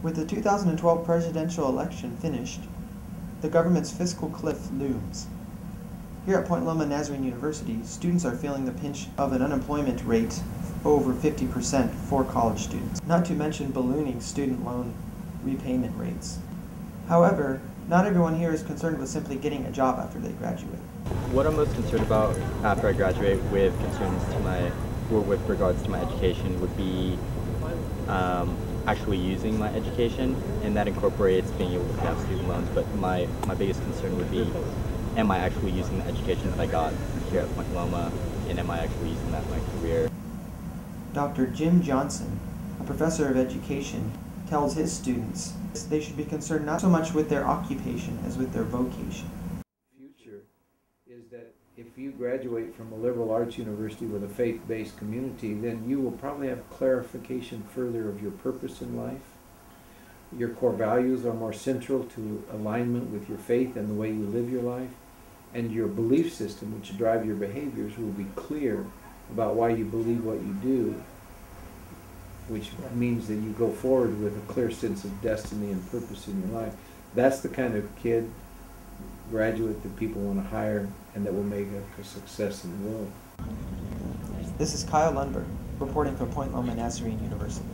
With the 2012 presidential election finished, the government's fiscal cliff looms. Here at Point Loma Nazarene University, students are feeling the pinch of an unemployment rate over 50% for college students, not to mention ballooning student loan repayment rates. However, not everyone here is concerned with simply getting a job after they graduate. What I'm most concerned about after I graduate with with regards to my education would be actually using my education, and that incorporates being able to pay off student loans. But my biggest concern would be, am I actually using the education that I got here at Point Loma, and am I actually using that in my career? Dr. Jim Johnson, a professor of education, tells his students they should be concerned not so much with their occupation as with their vocation. Future is that if you graduate from a liberal arts university with a faith-based community, then you will probably have clarification further of your purpose in life. Your core values are more central to alignment with your faith and the way you live your life. And your belief system, which drive your behaviors, will be clear about why you believe what you do, which means that you go forward with a clear sense of destiny and purpose in your life. That's the kind of graduate that people want to hire and that will make a success in the world. This is Kyle Lundberg, reporting for Point Loma Nazarene University.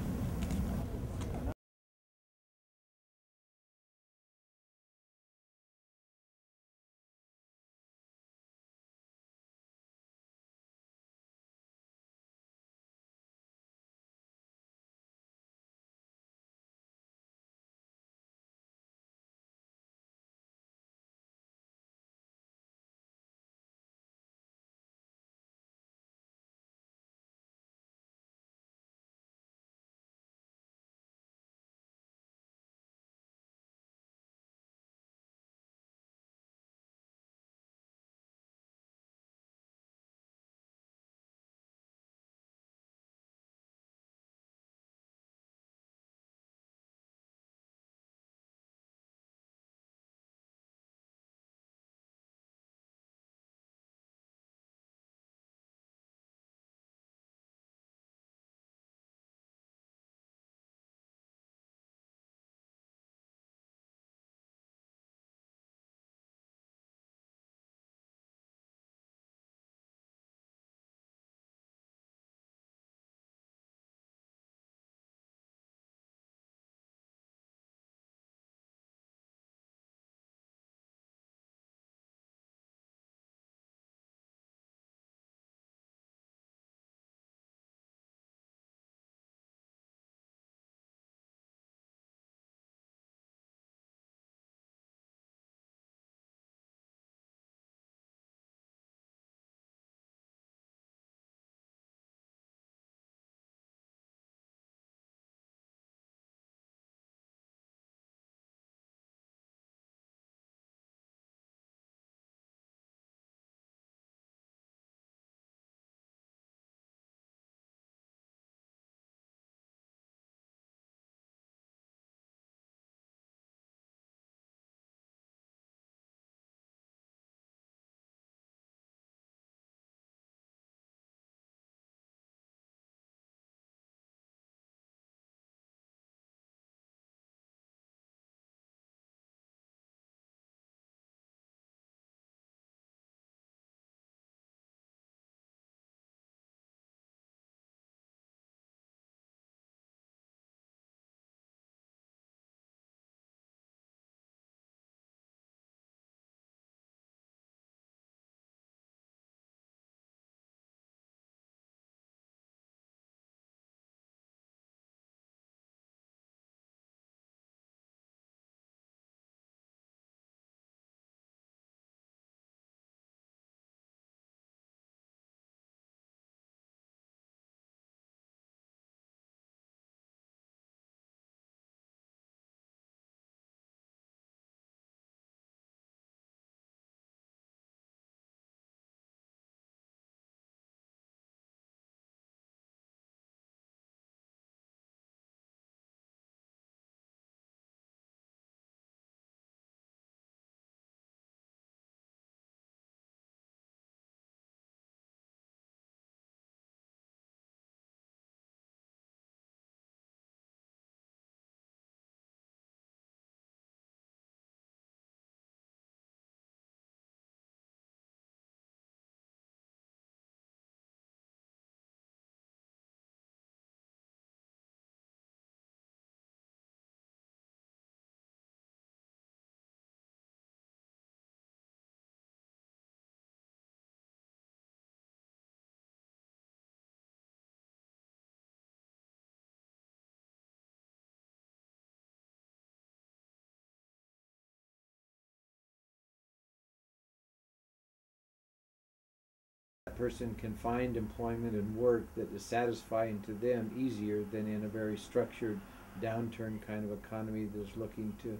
that person can find employment and work that is satisfying to them easier than in a very structured downturn kind of economy that's looking to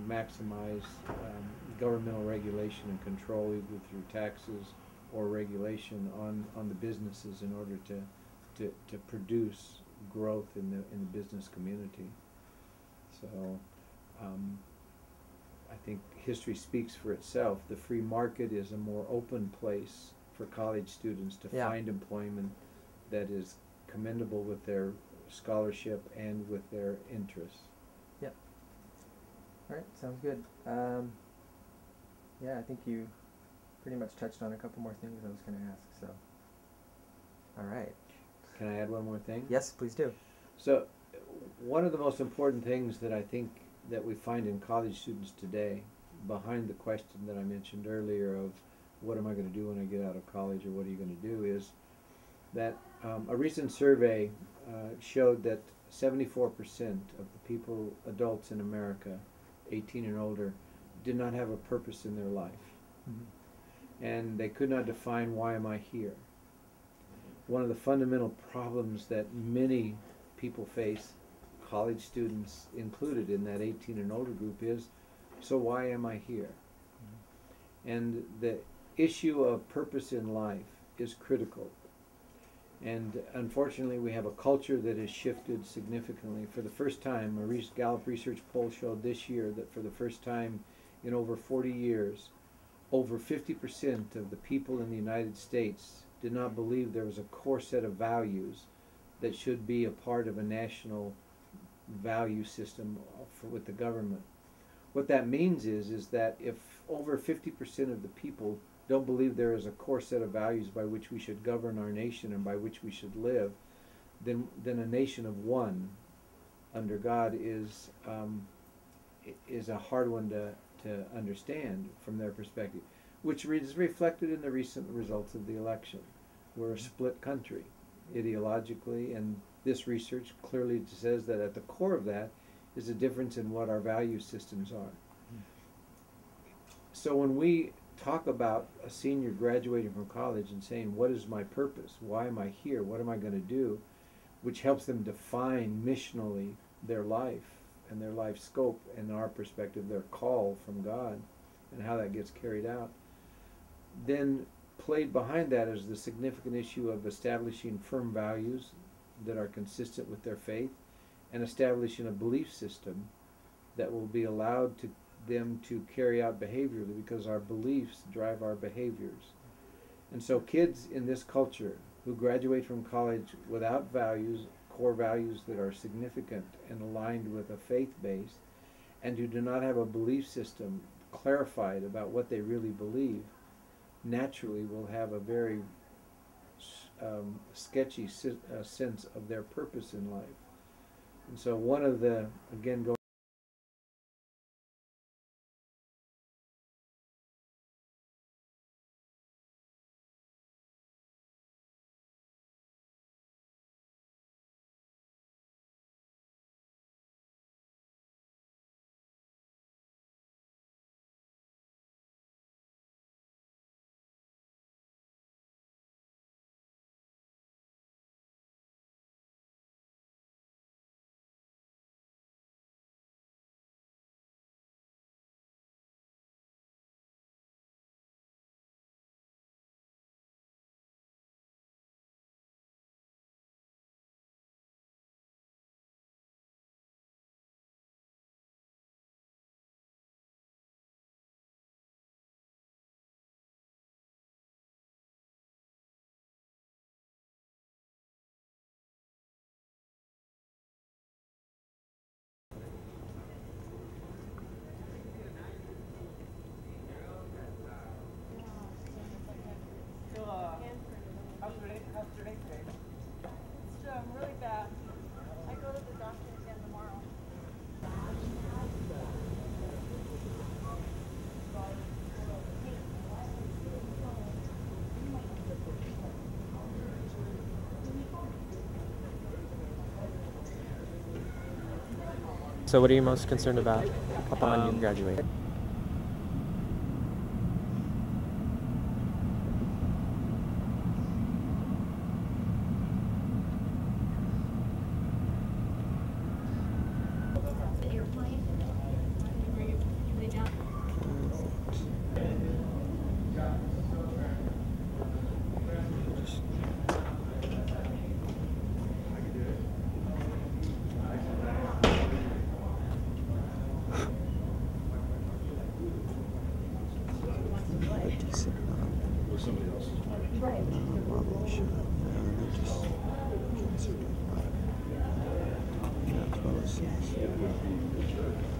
maximize governmental regulation and control, either through taxes or regulation on the businesses in order to produce growth in the business community. So I think history speaks for itself. The free market is a more open place for college students to find employment that is commendable with their scholarship and with their interests. Yep. All right, sounds good. Yeah, I think you pretty much touched on a couple more things I was going to ask, so. All right. Can I add one more thing? Yes, please do. So one of the most important things that I think that we find in college students today, behind the question that I mentioned earlier of what am I going to do when I get out of college, or what are you going to do, is that a recent survey showed that 74% of the people, adults in America, 18 and older, did not have a purpose in their life. Mm-hmm. And they could not define, why am I here? One of the fundamental problems that many people face, college students included in that 18 and older group, is, so why am I here? Mm-hmm. And the issue of purpose in life is critical. And unfortunately, we have a culture that has shifted significantly. For the first time, a Gallup research poll showed this year that for the first time in over 40 years, over 50% of the people in the United States did not believe there was a core set of values that should be a part of a national value system with the government. What that means is that if over 50% of the people don't believe there is a core set of values by which we should govern our nation and by which we should live, then a nation of one under God is a hard one to understand from their perspective, which is reflected in the recent results of the election. We're a split country ideologically, and this research clearly says that at the core of that is a difference in what our value systems are. So when we talk about a senior graduating from college and saying, what is my purpose? Why am I here? What am I going to do? Which helps them define missionally their life and their life scope, and our perspective, their call from God, and how that gets carried out. Then played behind that is the significant issue of establishing firm values that are consistent with their faith, and establishing a belief system that will be allowed to them to carry out behaviorally, because our beliefs drive our behaviors. And so kids in this culture who graduate from college without values, core values that are significant and aligned with a faith base, and who do not have a belief system clarified about what they really believe, naturally will have a very sketchy sense of their purpose in life. And so one of the, again, going really bad. I go to the doctor again tomorrow. So what are you most concerned about upon you graduate? Um, probably should have. Just consider it. Yeah, 1206.